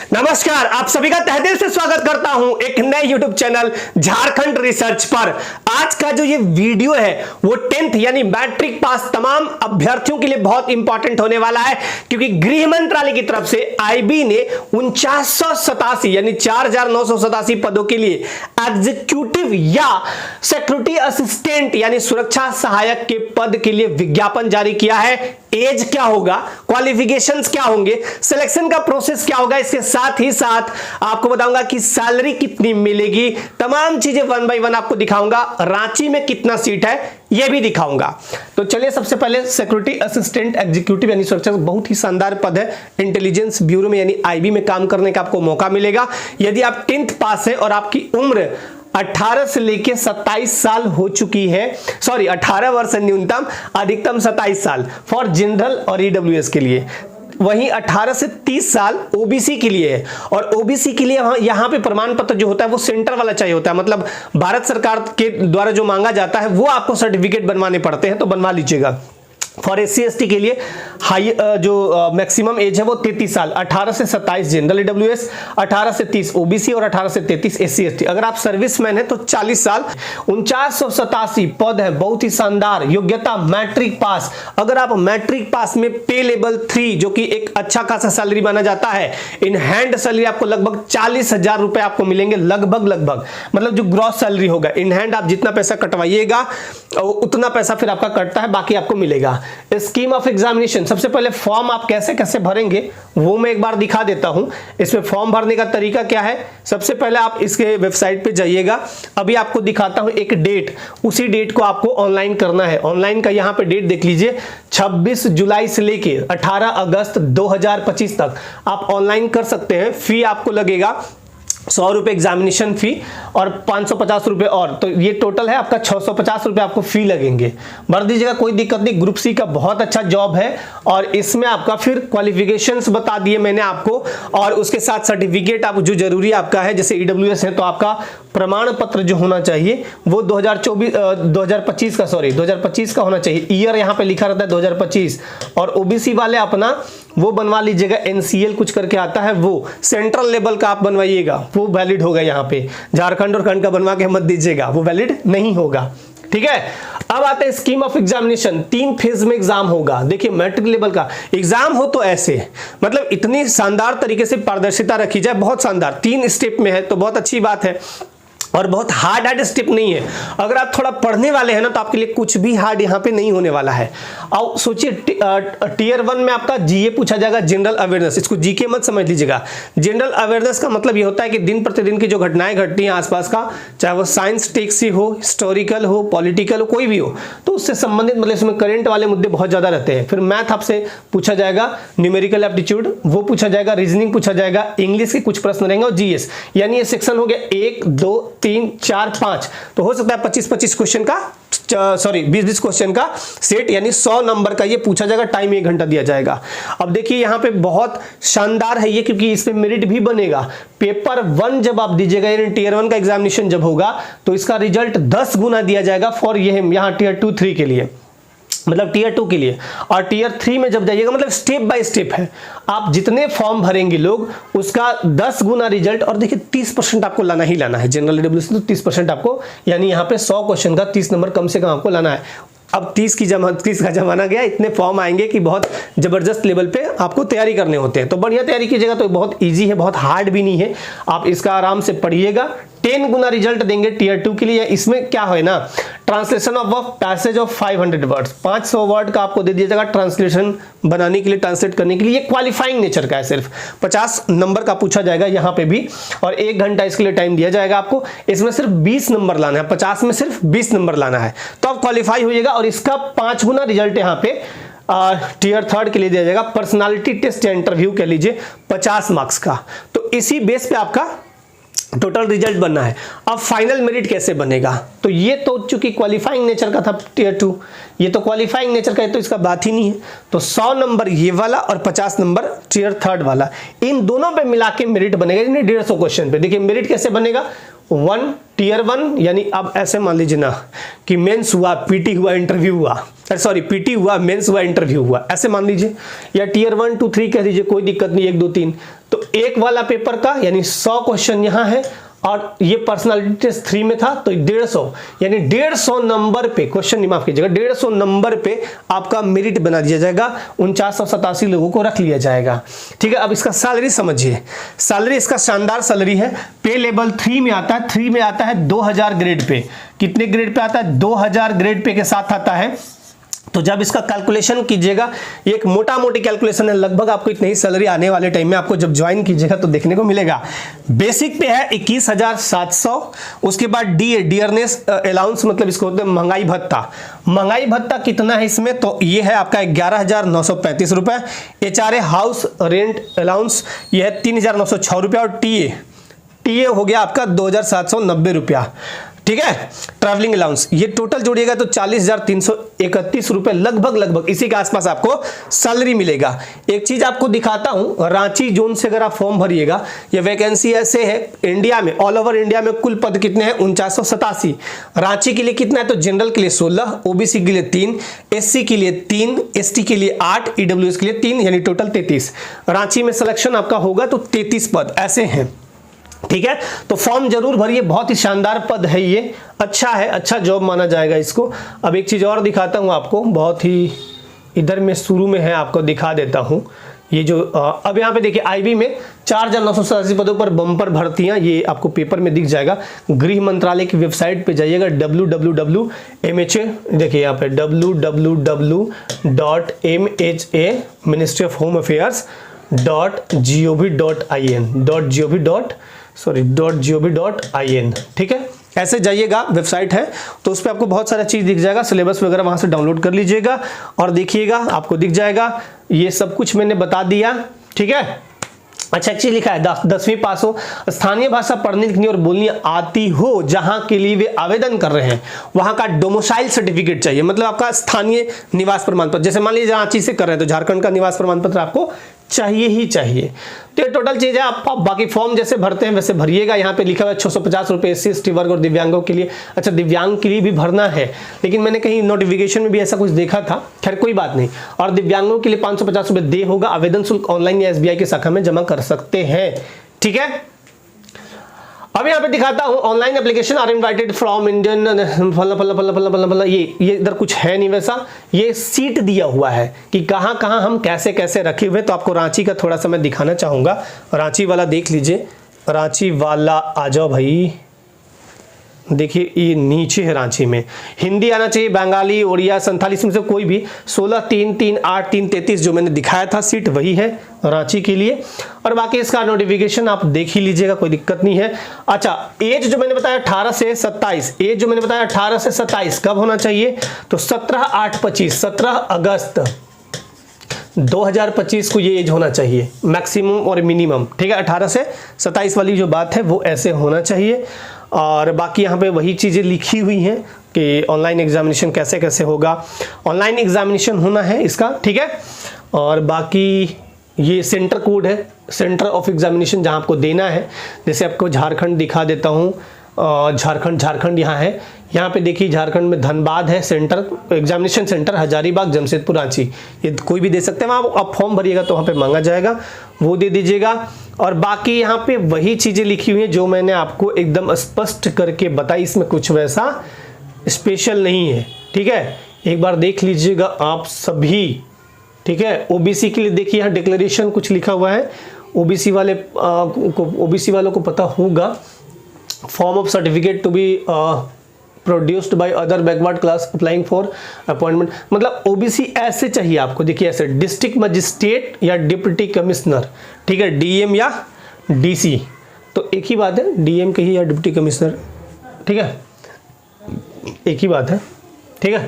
नमस्कार, आप सभी का तहे दिल से स्वागत करता हूं एक नए YouTube चैनल झारखंड रिसर्च पर। आज का जो ये वीडियो है वो 10th यानी मैट्रिक पास तमाम अभ्यर्थियों के लिए बहुत इंपॉर्टेंट होने वाला है, क्योंकि गृह मंत्रालय की तरफ से IB ने 4987 यानी 4987 पदों के लिए एग्जीक्यूटिव या सिक्योरिटी असिस्टेंट यानी सुरक्षा सहायक के पद के लिए विज्ञापन जारी किया है। एज क्या होगा, क्वालिफिकेशंस क्या होंगे, सिलेक्शन का प्रोसेस क्या होगा, इसके साथ ही साथ आपको बताऊंगा कि सैलरी कितनी मिलेगी। तमाम चीजें वन बाय वन आपको दिखाऊंगा। रांची में कितना सीट है यह भी दिखाऊंगा। तो चलिए, सबसे पहले सिक्योरिटी असिस्टेंट एग्जीक्यूटिव यानी सुरक्षा, बहुत ही शानदार पद है। इंटेलिजेंस ब्यूरो में यानी IB में काम करने का आपको मौका मिलेगा यदि आप 10th पास है और आपकी उम्र 18 से लेके 27 साल हो चुकी है। 18 वर्ष न्यूनतम, अधिकतम 27 साल फॉर जनरल और EWS के लिए। वहीं 18 से 30 साल OBC के लिए है, और OBC के लिए यहाँ पे प्रमाण पत्र जो होता है वो सेंटर वाला चाहिए होता है, मतलब भारत सरकार के द्वारा जो मांगा जाता है वो आपको सर्टिफिकेट बनवाने पड़ते हैं, तो बनवा लीजिएगा। फॉर SC/ST के लिए हाई जो मैक्सिमम एज है वो 33 साल, 18 से 27 जनरल EWS, 18 से 30 OBC और 18 से 33 SC/ST। अगर आप सर्विसमैन है तो 40 साल। 4987 पद है, बहुत ही शानदार। योग्यता मैट्रिक पास। अगर आप मैट्रिक पास में पे लेवल 3 जो कि एक अच्छा खासा सैलरी माना जाता है, इन हैंड सैलरी आपको लगभग 40,000 रुपए आपको मिलेंगे। लगभग मतलब जो ग्रॉस सैलरी होगा, इन हैंड आप जितना पैसा कटवाइएगा उतना पैसा फिर आपका कटता है, बाकी आपको मिलेगा। स्कीम ऑफ एग्जामिनेशन, सबसे पहले फॉर्म आप कैसे कैसे भरेंगे वो मैं एक बार दिखा देता हूं। इसमें फॉर्म भरने का तरीका क्या है, सबसे पहले आप इसके वेबसाइट पे जाइएगा। अभी आपको दिखाता हूं एक डेट, उसी डेट को आपको ऑनलाइन करना है। ऑनलाइन का यहां पे डेट देख लीजिए, 26 जुलाई से लेके 18 अगस्त 2025 तक आप ऑनलाइन कर सकते हैं। फी आपको लगेगा 100 रुपए एग्जामिनेशन फी और 550 रुपए, और तो ये टोटल है आपका 650 रुपए आपको फी लगेंगे। भर दीजिएगा, कोई दिक्कत नहीं। ग्रुप C का बहुत अच्छा जॉब है, और इसमें आपका फिर क्वालिफिकेशंस बता दिए मैंने आपको, और उसके साथ सर्टिफिकेट आप जो जरूरी आपका है, जैसे EWS है तो आपका प्रमाण पत्र जो होना चाहिए वो 2025 का होना चाहिए। ईयर यहाँ पे लिखा रहता है 2025, और OBC वाले अपना वो बनवा लीजिएगा, NCL कुछ करके आता है, वो सेंट्रल लेवल का आप बनवाइएगा, वो वैलिड होगा। यहाँ पे झारखंड और खंड का बनवा के मत दीजिएगा, वो वैलिड नहीं होगा। ठीक है, अब आते हैं स्कीम ऑफ एग्जामिनेशन। 3 फेज में एग्जाम होगा। देखिए, मैट्रिक लेवल का एग्जाम हो तो ऐसे, मतलब इतनी शानदार तरीके से पारदर्शिता रखी जाए, बहुत शानदार। 3 स्टेप में है तो बहुत अच्छी बात है, और बहुत हार्ड स्टेप नहीं है। अगर आप थोड़ा पढ़ने वाले हैं ना तो आपके लिए कुछ भी हार्ड यहाँ पे नहीं होने वाला है। और सोचिए, टियर 1 में आपका GA पूछा जाएगा, जनरल अवेयरनेस। इसको GK मत समझ लीजिएगा। जनरल अवेयरनेस का मतलब ये होता है कि दिन प्रतिदिन की जो घटनाएं घटती हैं आसपास का, चाहे वो साइंस टेक्स ही हो, हिस्टोरिकल हो, पॉलिटिकल हो, कोई भी हो, तो उससे संबंधित, मतलब इसमें करंट वाले मुद्दे बहुत ज्यादा रहते हैं। फिर मैथ आपसे पूछा जाएगा, न्यूमेरिकल एप्टीट्यूड वो पूछा जाएगा, रीजनिंग पूछा जाएगा, इंग्लिश के कुछ प्रश्न रहेंगे, और GS। यानी ये सेक्शन हो गया 1 2 3 4 5, तो हो सकता है 25-25 क्वेश्चन का, 20-20 क्वेश्चन का सेट, यानी 100 नंबर का ये पूछा जाएगा। टाइम 1 घंटा दिया जाएगा। अब देखिए, यहाँ पे बहुत शानदार है ये, क्योंकि इसमें मेरिट भी बनेगा। पेपर 1 जब आप दीजिएगा, यानी टियर 1 का एग्जामिनेशन जब होगा तो इसका रिजल्ट 10 गुना दिया जाएगा फॉर ये यहाँ टियर 2 3 के लिए, मतलब टियर 2 के लिए। और टियर 3 में जब जाइएगा, मतलब स्टेप बाय स्टेप है, आप जितने फॉर्म भरेंगे लोग उसका 10 गुना रिजल्ट। और देखिए, 30% आपको लाना ही लाना है। जनरल EWS तो 30% आपको, यानी यहाँ पे 100 क्वेश्चन का 30 नंबर कम से कम आपको लाना है। अब 30 का जमाना गया, इतने फॉर्म आएंगे कि बहुत जबरदस्त लेवल पे आपको तैयारी करने होते हैं। तो बढ़िया तैयारी कीजिएगा, तो बहुत इजी है, बहुत हार्ड भी नहीं है। आप इसका आराम से पढ़िएगा। 10 गुना रिजल्ट देंगे टियर 2 के लिए। इसमें क्या है ना, translation of passage of 500 words, 500 word का आपको दे दिया जाएगा ट्रांसलेशन बनाने के लिए, ट्रांसलेट करने के लिए। ये क्वालिफाइंग नेचर का है, सिर्फ 50 नंबर का पूछा जाएगा यहाँ पे भी, और 1 घंटा इसके लिए टाइम दिया जाएगा आपको। इसमें सिर्फ 20 नंबर लाना है, 50 में सिर्फ 20 नंबर लाना है, तो आप क्वालिफाई होइएगा। और इसका 5 गुना रिजल्ट यहाँ पे टियर 3 के लिए दिया जाएगा। पर्सनालिटी टेस्ट या इंटरव्यू कह लीजिए, 50 मार्क्स का। तो इसी बेस पे आपका टोटल रिजल्ट बनना है। अब फाइनल मेरिट कैसे बनेगा, तो ये तो चूंकि क्वालिफाइंग नेचर का था टियर 2, ये तो क्वालिफाइंग नेचर का है, तो इसका बात ही नहीं है। तो 100 नंबर ये वाला और 50 नंबर टियर 3 वाला, इन दोनों पे मिला के मेरिट बनेगा, यानी 150 क्वेश्चन पे। देखिए मेरिट कैसे बनेगा, 1 टीयर 1, यानी अब ऐसे मान लीजिए ना कि मेंस हुआ, पीटी हुआ, इंटरव्यू हुआ, सॉरी पीटी हुआ, मेंस हुआ, इंटरव्यू हुआ, ऐसे मान लीजिए, या टीयर 1 2 3 कह दीजिए, कोई दिक्कत नहीं, 1 2 3। तो एक वाला पेपर का यानी 100 क्वेश्चन यहाँ है, और ये पर्सनालिटी टेस्ट 3 में था तो 150, यानी 150 नंबर पे, क्वेश्चन नहीं माफ कीजिएगा, 150 नंबर पे आपका मेरिट बना दिया जाएगा, 4987 लोगों को रख लिया जाएगा। ठीक है, अब इसका सैलरी समझिए, सैलरी इसका शानदार सैलरी है। पे लेवल 3 में आता है, 3 में आता है 2000 ग्रेड पे। कितने ग्रेड पे आता है? 2000 ग्रेड पे के साथ आता है। तो जब इसका कैलकुलेशन कीजिएगा, ये एक मोटा मोटी कैलकुलेशन है, लगभग आपको इतनी ही सैलरी आने वाले टाइम में आपको जब ज्वाइन कीजिएगा तो देखने को मिलेगा। बेसिक पे है 21,700, उसके बाद डियरनेस अलाउंस, मतलब इसको होते हैं महंगाई भत्ता। महंगाई भत्ता कितना है इसमें? तो ये है आपका 11,935 रुपए। एचआरए हाउस रेंट अलाउंस ये है 3,906 रुपया, और टीए हो गया आपका 2,790 रुपया। ठीक है, ट्रैवलिंग अलाउंस ये टोटल जोड़िएगा तो 40,331 रुपए लगभग इसी के आसपास आपको सैलरी मिलेगा। एक चीज आपको दिखाता हूं, रांची जोन से अगर आप फॉर्म भरिएगा, ये वैकेंसी ऐसे है इंडिया में, ऑल ओवर इंडिया में कुल पद कितने हैं? 4987। रांची के लिए कितना है? तो जनरल के लिए 16, ओबीसी के लिए 3, एससी के लिए 3, एसटी के लिए 8, ईडब्ल्यूएस के लिए 3, यानी टोटल 33। रांची में सिलेक्शन आपका होगा तो 33 पद ऐसे हैं। ठीक है, तो फॉर्म जरूर भरिए, बहुत ही शानदार पद है ये, अच्छा है, अच्छा जॉब माना जाएगा इसको। अब एक चीज और दिखाता हूं आपको, बहुत ही इधर में शुरू में है, आपको दिखा देता हूं। ये जो अब यहाँ पे देखिए आईबी में 4,987 पदों पर बम्पर भर्तियां, ये आपको पेपर में दिख जाएगा। गृह मंत्रालय की वेबसाइट पे जाइएगा, www.mha, देखिए यहाँ पे www.mha ministry of home affairs .gov.in। ठीक है, ऐसे जाइएगा, वेबसाइट है तो उस पर आपको बहुत सारा चीज दिख जाएगा, सिलेबस वगैरह वहां से डाउनलोड कर लीजिएगा और देखिएगा, आपको दिख जाएगा। ये सब कुछ मैंने बता दिया। ठीक है, अच्छा एक चीज लिखा है, 10वीं पास हो, स्थानीय भाषा पढ़नी लिखनी और बोलनी आती हो, जहां के लिए वे आवेदन कर रहे हैं वहां का डोमिसाइल सर्टिफिकेट चाहिए, मतलब आपका स्थानीय निवास प्रमाण पत्र। जैसे मान लीजिए रांची से कर रहे हैं तो झारखंड का निवास प्रमाण पत्र आपको चाहिए ही चाहिए। तो ये टोटल चीज है। आप बाकी फॉर्म जैसे भरते हैं वैसे भरिएगा। यहाँ पे लिखा हुआ है 650 रुपये SC ST वर्ग और दिव्यांगों के लिए। अच्छा, दिव्यांग के लिए भी भरना है, लेकिन मैंने कहीं नोटिफिकेशन में भी ऐसा कुछ देखा था, खैर कोई बात नहीं। और दिव्यांगों के लिए 550 रुपये दे होगा। आवेदन शुल्क ऑनलाइन या SBI की शाखा में जमा कर सकते हैं। ठीक है, अब यहाँ पे दिखाता हूँ, online application are invited from Indian फला। ये इधर कुछ है नहीं वैसा, ये सीट दिया हुआ है कि कहाँ कहाँ हम कैसे कैसे रखे हुए। तो आपको रांची का थोड़ा सा मैं दिखाना चाहूँगा, रांची वाला देख लीजिए, रांची वाला आ जाओ भाई। देखिए ये नीचे है, रांची में हिंदी आना चाहिए, बंगाली, उड़िया, संथाली, इसमें से कोई भी 16 3 3 8 3 33 जो मैंने दिखाया था सीट वही है रांची के लिए। और बाकी इसका नोटिफिकेशन आप देख ही लीजिएगा, कोई दिक्कत नहीं है। अच्छा, एज जो मैंने बताया 18 से 27, एज जो मैंने बताया 18 से 27 कब होना चाहिए? तो 17/8/25, 17 अगस्त 2025 को ये एज होना चाहिए, मैक्सिमम और मिनिमम। ठीक है, 18 से 27 वाली जो बात है वो ऐसे होना चाहिए। और बाकी यहाँ पे वही चीज़ें लिखी हुई हैं कि ऑनलाइन एग्जामिनेशन कैसे कैसे होगा। ऑनलाइन एग्जामिनेशन होना है इसका। ठीक है, और बाकी ये सेंटर कोड है, सेंटर ऑफ एग्जामिनेशन जहाँ आपको देना है। जैसे आपको झारखंड दिखा देता हूँ, झारखंड यहाँ है। यहाँ पे देखिए झारखंड में धनबाद है centre, examination centre, Hazaribagh, Jamshedpur, Ranchi, ये कोई भी दे सकते हैं। वहाँ आप फॉर्म भरिएगा तो वहाँ पे मांगा जाएगा, वो दे दीजिएगा। और बाकी यहाँ पे वही चीज़ें लिखी हुई हैं जो मैंने आपको एकदम स्पष्ट करके बताई, इसमें कुछ वैसा स्पेशल नहीं है। ठीक है, एक बार देख लीजिएगा आप सभी। ठीक है, ओबीसी के लिए देखिए यहाँ डिक्लेरेशन कुछ लिखा हुआ है, ओबीसी वालों को पता होगा। Form of certificate to be produced by other backward class applying for appointment, मतलब ओबीसी ऐसे चाहिए आपको। देखिए ऐसे डिस्ट्रिक्ट मजिस्ट्रेट या डिप्टी कमिश्नर, ठीक है, डीएम या डीसी, तो एक ही बात है, डीएम कहिए या डिप्टी कमिश्नर, ठीक है, एक ही बात है। ठीक है,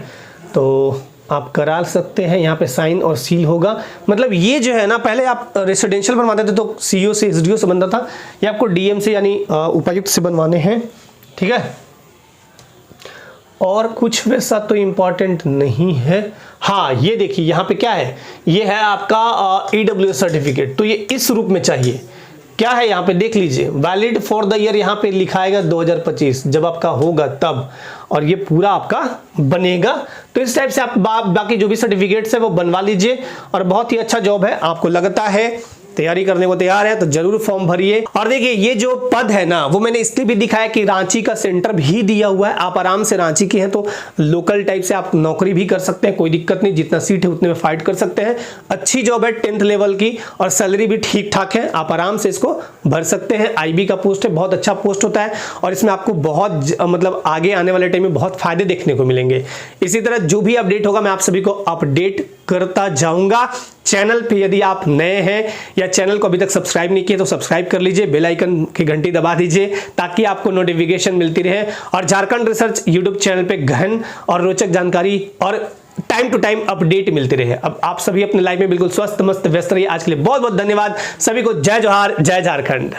तो आप करा सकते हैं, यहाँ पे साइन और सील होगा। मतलब ये जो है ना, पहले आप रेसिडेंशियल बनवाते थे तो सीईओ से एसडीओ से बनता था, ये आपको डीएम से यानी उपायुक्त से बनवाने हैं। ठीक है, और कुछ वैसा तो इम्पॉर्टेंट नहीं है। हाँ, ये देखिए यहाँ पे क्या है, ये है आपका ईडब्ल्यूएस सर्टिफिकेट, तो ये इस रूप में चाहिए। क्या है यहाँ पे देख लीजिए, वैलिड फॉर द ईयर यहाँ पे लिखाएगा 2025 जब आपका होगा तब, और ये पूरा आपका बनेगा। तो इस टाइप से आप बाकी जो भी सर्टिफिकेट्स है वो बनवा लीजिए, और बहुत ही अच्छा जॉब है। आपको लगता है तैयारी करने को तैयार है तो जरूर फॉर्म भरिए। और देखिए ये जो पद है ना, वो मैंने इसलिए भी दिखाया कि रांची का सेंटर भी दिया हुआ है, आप आराम से रांची के हैं तो लोकल टाइप से आप नौकरी भी कर सकते हैं, कोई दिक्कत नहीं, जितना सीट है उतने में फाइट कर सकते हैं। अच्छी जॉब है 10th लेवल की, और सैलरी भी ठीक ठाक है, आप आराम से इसको भर सकते हैं। IB का पोस्ट है, बहुत अच्छा पोस्ट होता है, और इसमें आपको बहुत मतलब आगे आने वाले टाइम में बहुत फायदे देखने को मिलेंगे। इसी तरह जो भी अपडेट होगा मैं आप सभी को अपडेट करता जाऊंगा। चैनल पे यदि आप नए हैं या चैनल को अभी तक सब्सक्राइब नहीं किए तो सब्सक्राइब कर लीजिए, बेल आइकन की घंटी दबा दीजिए ताकि आपको नोटिफिकेशन मिलती रहे। और झारखंड रिसर्च यूट्यूब चैनल पे गहन और रोचक जानकारी और टाइम टू टाइम अपडेट मिलती रहे। अब आप सभी अपने लाइफ में बिल्कुल स्वस्थ मस्त व्यस्त रहिए। आज के लिए बहुत बहुत धन्यवाद सभी को। जय जोहार, जय झारखंड।